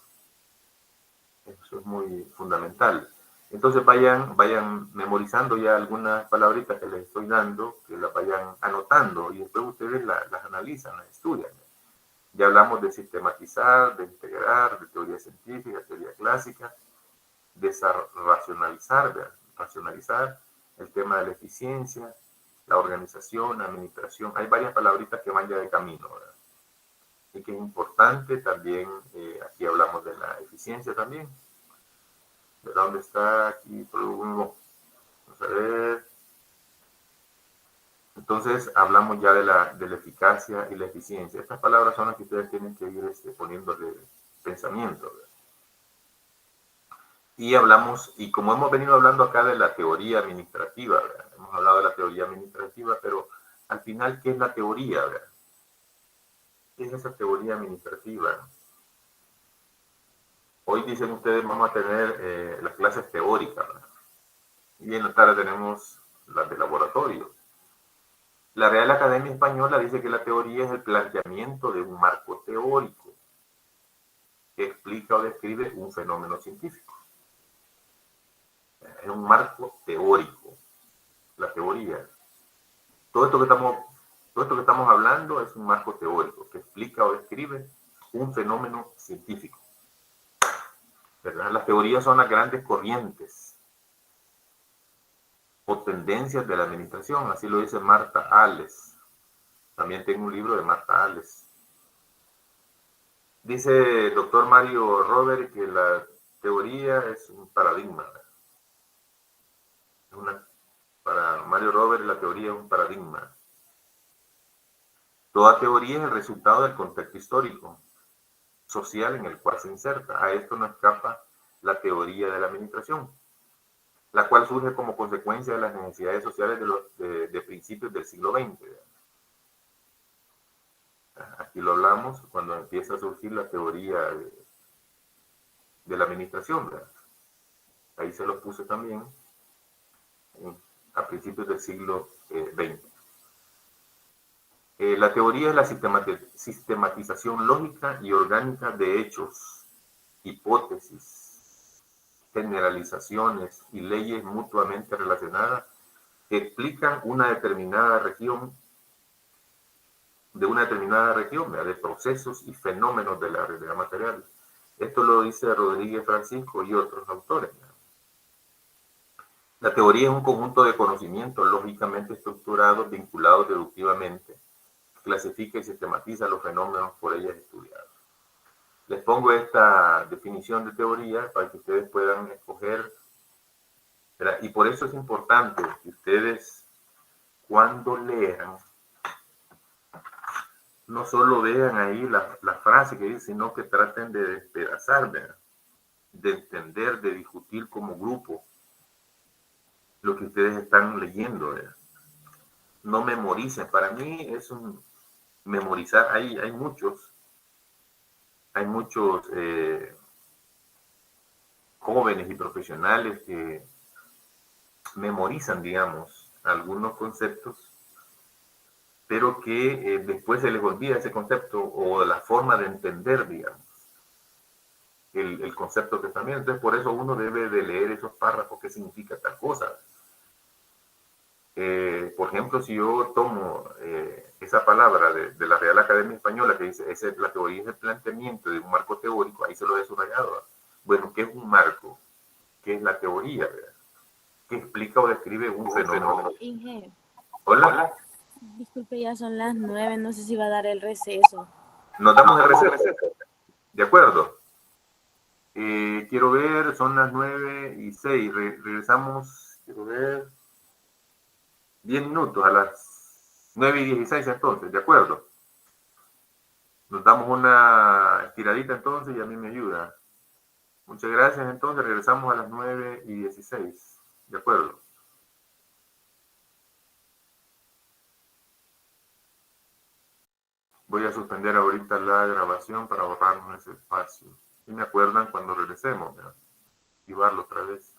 Eso es muy fundamental. Entonces vayan memorizando ya algunas palabritas que les estoy dando, que las vayan anotando y después ustedes las analizan, las estudian. Ya hablamos de sistematizar, de integrar, de teoría científica, teoría clásica, de racionalizar el tema de la eficiencia, la organización, la administración. Hay varias palabritas que van ya de camino, ¿verdad? Y que es importante también, aquí hablamos de la eficiencia también. ¿De dónde está aquí? Vamos a ver. Entonces hablamos ya de la eficacia y la eficiencia. Estas palabras son las que ustedes tienen que ir poniéndole pensamiento, ¿verdad? Y hablamos, y como hemos venido hablando acá de la teoría administrativa, ¿verdad? Hemos hablado de la teoría administrativa, pero al final, ¿qué es la teoría, ¿verdad? ¿Qué es esa teoría administrativa? Hoy dicen ustedes, vamos a tener las clases teóricas, ¿verdad? Y en la tarde tenemos las de laboratorio. La Real Academia Española dice que la teoría es el planteamiento de un marco teórico que explica o describe un fenómeno científico. Es un marco teórico, la teoría. Todo esto que estamos hablando es un marco teórico que explica o describe un fenómeno científico. ¿verdad? Las teorías son las grandes corrientes o tendencias de la administración, así lo dice Marta Ales. También tengo un libro de Marta Ales. Dice el doctor Mario Robert que la teoría es un paradigma. Para Mario Robert la teoría es un paradigma. Toda teoría es el resultado del contexto histórico, social en el cual se inserta. A esto no escapa la teoría de la administración, la cual surge como consecuencia de las necesidades sociales de principios del siglo XX. Aquí lo hablamos cuando empieza a surgir la teoría de la administración, ¿verdad? Ahí se lo puse también a principios del siglo XX. La teoría es la sistematización lógica y orgánica de hechos, hipótesis, generalizaciones y leyes mutuamente relacionadas que explican una determinada región, de procesos y fenómenos de la realidad material. Esto lo dice Rodríguez Francisco y otros autores. La teoría es un conjunto de conocimientos lógicamente estructurados, vinculados deductivamente, clasifica y sistematiza los fenómenos por ellas estudiados. Les pongo esta definición de teoría para que ustedes puedan escoger, ¿verdad? Y por eso es importante que ustedes, cuando lean, no solo vean ahí la frase que dice, sino que traten de despedazar, ¿verdad? De entender, de discutir como grupo lo que ustedes están leyendo, ¿verdad? No memoricen. Para mí es un memorizar. Hay muchos jóvenes y profesionales que memorizan, digamos, algunos conceptos, pero que después se les olvida ese concepto o la forma de entender, digamos, el concepto que están viendo. Entonces, por eso uno debe de leer esos párrafos, qué significa tal cosa. Por ejemplo, si yo tomo esa palabra de la Real Academia Española que dice, la teoría es el planteamiento de un marco teórico, ahí se lo he subrayado. Bueno, ¿qué es un marco? ¿Qué es la teoría? ¿Verdad? ¿Qué explica o describe un fenómeno? Inge, Hola, disculpe, ya son las 9, no sé si va a dar el receso. nos damos el receso. ¿De acuerdo? Quiero ver, son las 9:06. Regresamos, quiero ver, 10 minutos a las 9:16 entonces, ¿de acuerdo? Nos damos una estiradita entonces y a mí me ayuda. Muchas gracias, entonces regresamos a las 9:16, ¿de acuerdo? Voy a suspender ahorita la grabación para ahorrarnos ese espacio. Y me acuerdan cuando regresemos, ¿verdad? Activarlo otra vez.